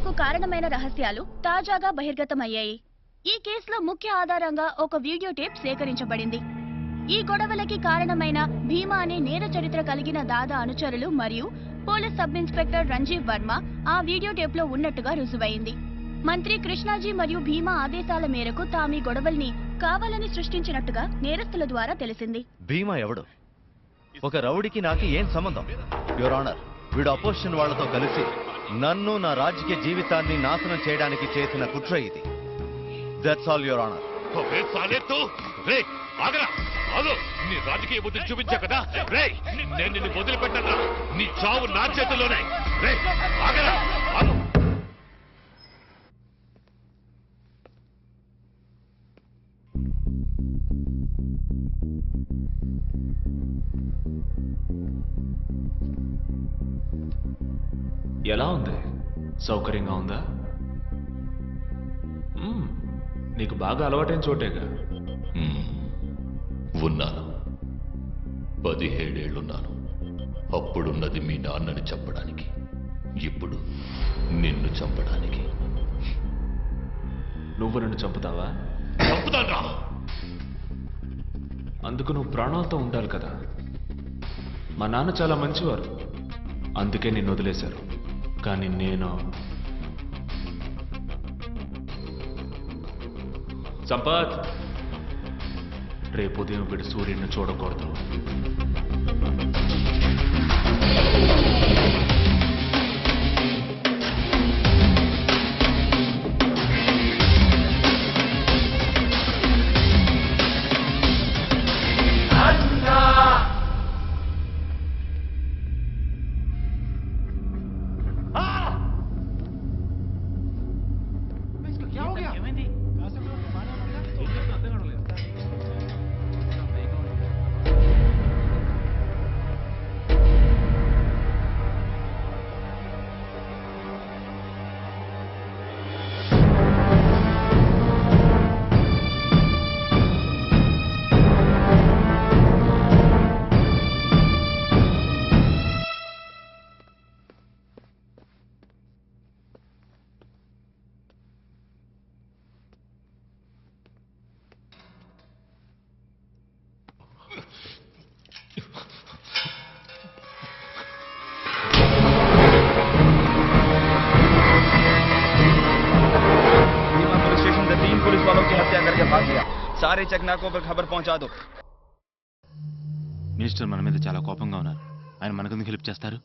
గొడవలకు కారణమైన రహస్యాలు తాజాగా బహిర్గతమయ్యాయి. ఈ కేసులో ముఖ్య ఆధారంగా ఒక వీడియో టేప్ సేకరించబడింది. ఈ గొడవలకి కారణమైన భీమా అనే నేర చరిత్ర కలిగిన దాదా అనుచరులు మరియు police sub inspector Ranjeev Varma ఆ వీడియో టేప్ లో ఉన్నట్టుగా రుజువైంది. మంత్రి కృష్ణాజీ మరియు భీమా ఆదేశాల మేరకు తామీ గొడవల్ని కావాలని సృష్టించినట్టుగా నేరస్తుల ద్వారా తెలిసింది. భీమా ఎవడు? ఒక రౌడీకి నాకు ఏం సంబంధం? యువర్ ఆనర్, వీడు అపోజిషన్ వాళ్లతో కలిసి నన్ను నా రాజకీయ జీవితాన్ని నాశనం చేయడానికి చేసిన కుట్ర ఇది. That's all your honour. నీ రాజకీయ బుద్ధి చూపించా కదా, నేను నిన్ను వదిలిపెట్టా. నీ చావు నా చేతుల్లోనే. ఎలా ఉంది? సౌకర్యంగా ఉందా? నీకు బాగా అలవాటైన చోటేగా. ఉన్నాను, 17 ఏళ్లున్నాను. అప్పుడున్నది మీ నాన్నని చంపడానికి, ఇప్పుడు నిన్ను చంపడానికి. నువ్వు నన్ను చంపుతావా? చంపుతానా? అందుకు నువ్వు ప్రాణాలతో ఉండాలి కదా. మా నాన్న చాలా మంచివారు, అందుకే నిన్ను వదిలేశారు. కానీ నేను సంపత్, రేపు ఉదయం వీడు సూర్యుడిని చూడకూడదు. सारे चकनाकों पर खबर पहुंचा दो. మినిస్టర్ మన మీద చాలా కోపంగా ఉన్నారు. ఆయన మనకెందుకు హెల్ప్ చేస్తారు?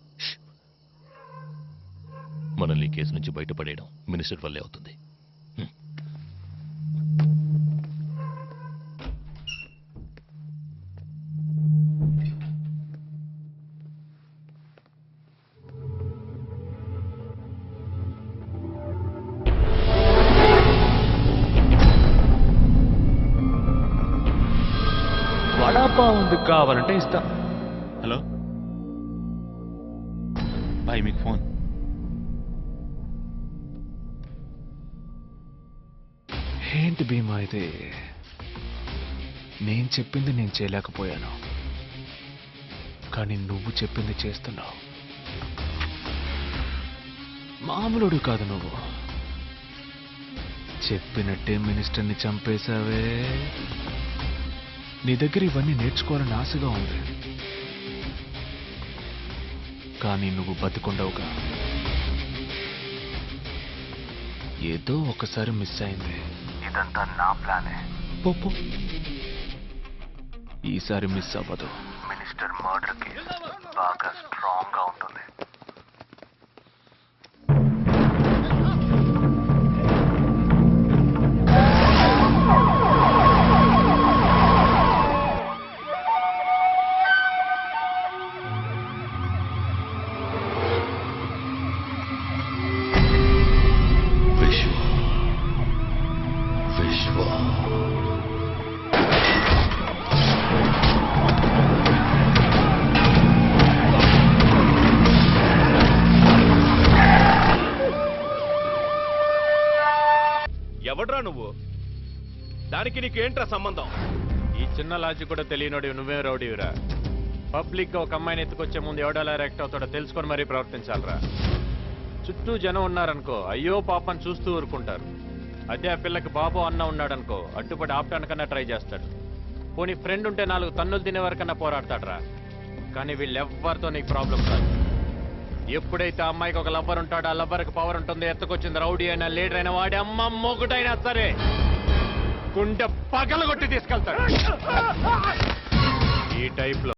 మనల్ని కేసు నుంచి బయటపడేయడం మినిస్టర్ వల్లే అవుతుంది. వడాపావు కావాలంటే ఇస్తా. హలో బాయ్, మీకు ఫోన్. ఏంటి భీమా ఇది? నేను చెప్పింది నేను చేయలేకపోయాను, కానీ నువ్వు చెప్పింది చేస్తున్నావు. మామూలుడు కాదు నువ్వు. చెప్పినట్టే మినిస్టర్ని చంపేశావే. నీ దగ్గర ఇవన్నీ నేర్చుకోవాలని ఆశగా ఉంది, కానీ నువ్వు బతికుండవుగా. ఏదో ఒకసారి మిస్ అయింది. ఇదంతా నా ప్లానే. పోపు, ఈసారి మిస్ అవ్వదు. మినిస్టర్ మర్డర్ కేసు బాగా స్ట్రాంగ్ గా ఉంటుంది. ఎవడ్రా నువ్వు? దానికి నీకేంట్రా సంబంధం? ఈ చిన్న లాజిక్ కూడా తెలియనోడి నువ్వే రౌడీవిరా. పబ్లిక్ గా ఒక అమ్మాయిని ఎత్తుకొచ్చే ముందు ఎవడలా యాక్ట్ అవుతాడో తెలుసుకొని మరీ ప్రవర్తించాలరా. చుట్టూ జనం ఉన్నారనుకో అయ్యో పాపని చూస్తూ ఊరుకుంటారు. అదే ఆ పిల్లకి బాబు అన్న ఉన్నాడనుకో అడ్డుపడి ఆపటానికన్నా ట్రై చేస్తాడు. పోనీ ఫ్రెండ్ ఉంటే 4 తన్నులు తినే వరకన్నా పోరాడతాడరా. కానీ వీళ్ళెవ్వరితో నీకు ప్రాబ్లం కాదు. ఎప్పుడైతే ఆ అమ్మాయికి ఒక లవ్వర్ ఉంటాడో ఆ లవ్వర్కి పవర్ ఉంటుంది. ఎత్తుకొచ్చింది రౌడీ అయినా లీడర్ అయినా వాడి అమ్మ మొగుడైనా సరే గుండె పగలగొట్టి తీసుకెళ్తాడు. ఈ టైప్ లో